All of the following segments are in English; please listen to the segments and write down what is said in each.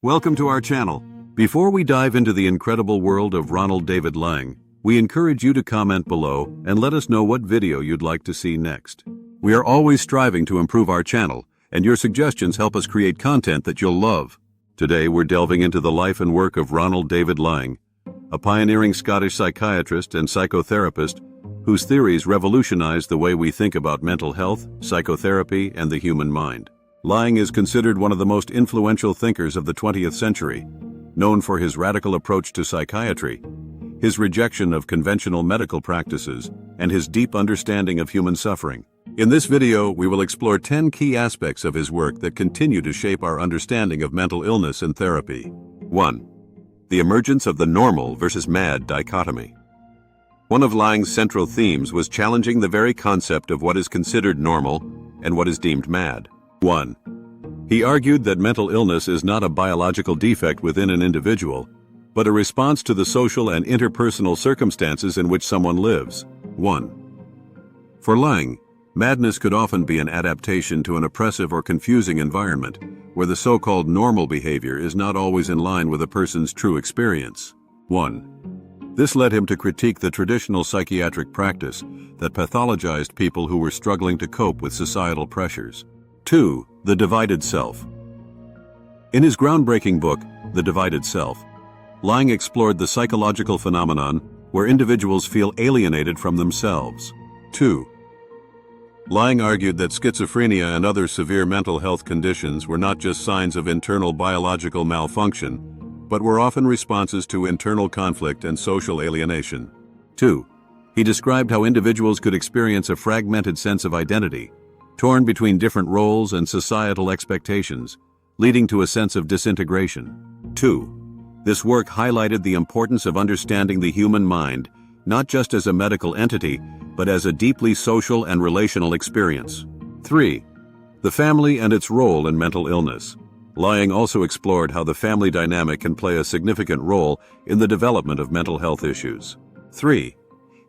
Welcome to our channel. Before we dive into the incredible world of Ronald David Laing, we encourage you to comment below and let us know what video you'd like to see next. We are always striving to improve our channel, and your suggestions help us create content that you'll love. Today we're delving into the life and work of Ronald David Laing, a pioneering Scottish psychiatrist and psychotherapist whose theories revolutionized the way we think about mental health, psychotherapy, and the human mind. Laing is considered one of the most influential thinkers of the 20th century, known for his radical approach to psychiatry, his rejection of conventional medical practices, and his deep understanding of human suffering. In this video, we will explore 10 key aspects of his work that continue to shape our understanding of mental illness and therapy. 1. The emergence of the normal versus mad dichotomy. One of Laing's central themes was challenging the very concept of what is considered normal and what is deemed mad. 1. He argued that mental illness is not a biological defect within an individual, but a response to the social and interpersonal circumstances in which someone lives. 1. For Laing, madness could often be an adaptation to an oppressive or confusing environment, where the so-called normal behavior is not always in line with a person's true experience. 1. This led him to critique the traditional psychiatric practice that pathologized people who were struggling to cope with societal pressures. 2. The divided self. In his groundbreaking book, The Divided Self, Laing explored the psychological phenomenon where individuals feel alienated from themselves. 2. Laing argued that schizophrenia and other severe mental health conditions were not just signs of internal biological malfunction, but were often responses to internal conflict and social alienation. 2. He described how individuals could experience a fragmented sense of identity, torn between different roles and societal expectations, leading to a sense of disintegration. 2. This work highlighted the importance of understanding the human mind, not just as a medical entity, but as a deeply social and relational experience. 3. The family and its role in mental illness. Laing also explored how the family dynamic can play a significant role in the development of mental health issues. 3.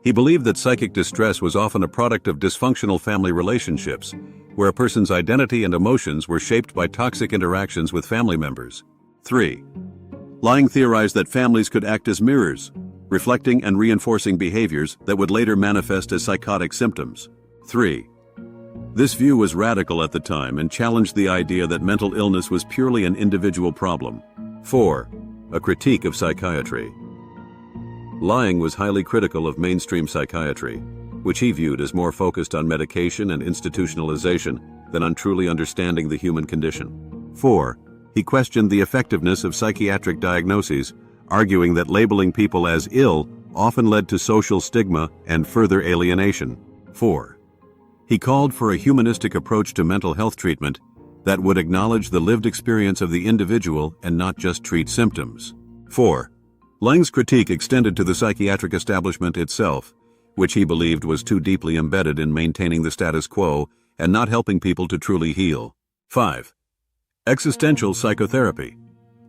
He believed that psychic distress was often a product of dysfunctional family relationships, where a person's identity and emotions were shaped by toxic interactions with family members. 3. Laing theorized that families could act as mirrors, reflecting and reinforcing behaviors that would later manifest as psychotic symptoms. 3. This view was radical at the time and challenged the idea that mental illness was purely an individual problem. 4. A critique of psychiatry. Laing was highly critical of mainstream psychiatry, which he viewed as more focused on medication and institutionalization than on truly understanding the human condition. 4. He questioned the effectiveness of psychiatric diagnoses, arguing that labeling people as ill often led to social stigma and further alienation. 4. He called for a humanistic approach to mental health treatment that would acknowledge the lived experience of the individual and not just treat symptoms. 4. Laing's critique extended to the psychiatric establishment itself, which he believed was too deeply embedded in maintaining the status quo and not helping people to truly heal. 5. Existential psychotherapy.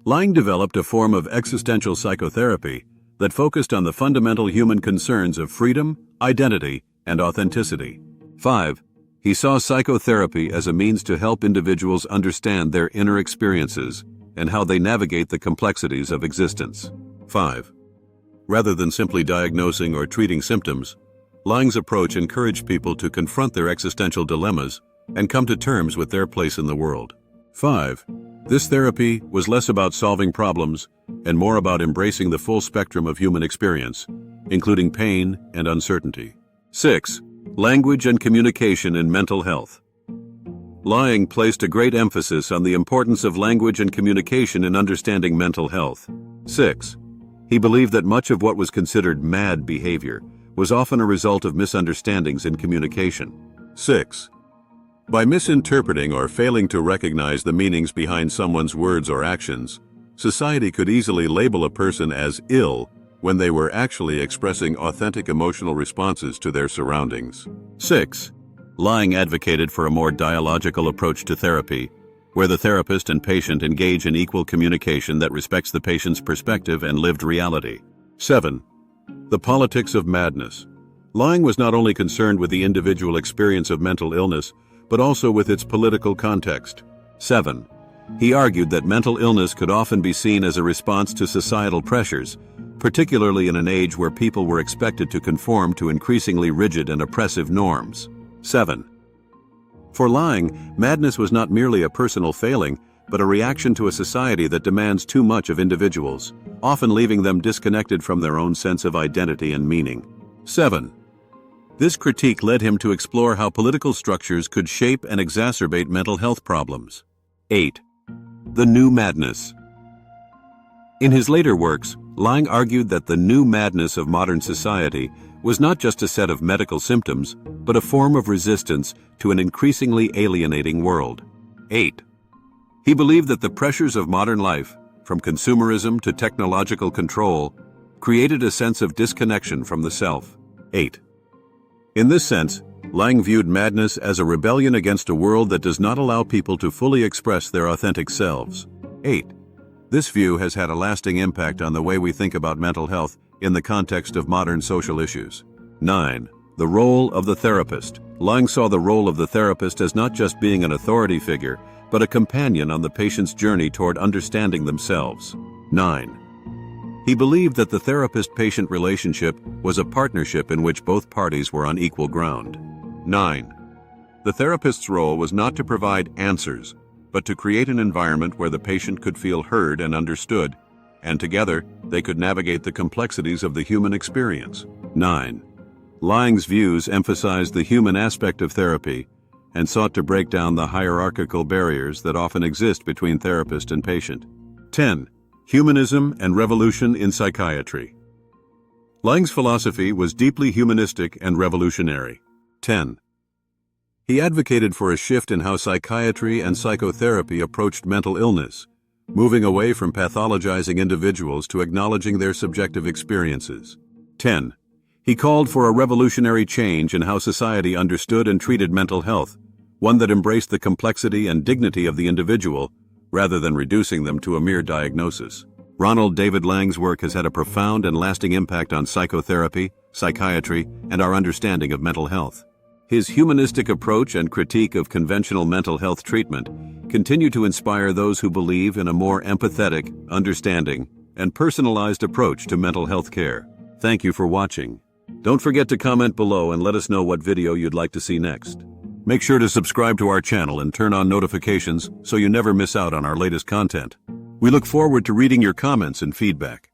Laing developed a form of existential psychotherapy that focused on the fundamental human concerns of freedom, identity, and authenticity. 5. He saw psychotherapy as a means to help individuals understand their inner experiences and how they navigate the complexities of existence. 5. Rather than simply diagnosing or treating symptoms, Laing's approach encouraged people to confront their existential dilemmas and come to terms with their place in the world. 5. This therapy was less about solving problems and more about embracing the full spectrum of human experience, including pain and uncertainty. 6. Language and communication in mental health. Laing placed a great emphasis on the importance of language and communication in understanding mental health. 6. He believed that much of what was considered mad behavior was often a result of misunderstandings in communication. 6. By misinterpreting or failing to recognize the meanings behind someone's words or actions, society could easily label a person as ill when they were actually expressing authentic emotional responses to their surroundings. 6. Laing advocated for a more dialogical approach to therapy, where the therapist and patient engage in equal communication that respects the patient's perspective and lived reality. 7. The politics of madness. Laing was not only concerned with the individual experience of mental illness, but also with its political context. 7. He argued that mental illness could often be seen as a response to societal pressures, particularly in an age where people were expected to conform to increasingly rigid and oppressive norms. 7. For Laing, madness was not merely a personal failing, but a reaction to a society that demands too much of individuals, often leaving them disconnected from their own sense of identity and meaning. 7. This critique led him to explore how political structures could shape and exacerbate mental health problems. 8. The New Madness. In his later works, Laing argued that the new madness of modern society was not just a set of medical symptoms, but a form of resistance to an increasingly alienating world. 8. He believed that the pressures of modern life, from consumerism to technological control, created a sense of disconnection from the self. 8. In this sense, Laing viewed madness as a rebellion against a world that does not allow people to fully express their authentic selves. 8. This view has had a lasting impact on the way we think about mental health in the context of modern social issues. 9. The role of the therapist. Laing saw the role of the therapist as not just being an authority figure, but a companion on the patient's journey toward understanding themselves. 9. He believed that the therapist-patient relationship was a partnership in which both parties were on equal ground. 9. The therapist's role was not to provide answers, but to create an environment where the patient could feel heard and understood, and together they could navigate the complexities of the human experience. 9. Laing's views emphasized the human aspect of therapy and sought to break down the hierarchical barriers that often exist between therapist and patient. 10. Humanism and revolution in psychiatry. Laing's philosophy was deeply humanistic and revolutionary. 10. He advocated for a shift in how psychiatry and psychotherapy approached mental illness, moving away from pathologizing individuals to acknowledging their subjective experiences. 10. He called for a revolutionary change in how society understood and treated mental health, one that embraced the complexity and dignity of the individual, rather than reducing them to a mere diagnosis. Ronald David Laing's work has had a profound and lasting impact on psychotherapy, psychiatry, and our understanding of mental health. His humanistic approach and critique of conventional mental health treatment continue to inspire those who believe in a more empathetic, understanding, and personalized approach to mental health care. Thank you for watching. Don't forget to comment below and let us know what video you'd like to see next. Make sure to subscribe to our channel and turn on notifications so you never miss out on our latest content. We look forward to reading your comments and feedback.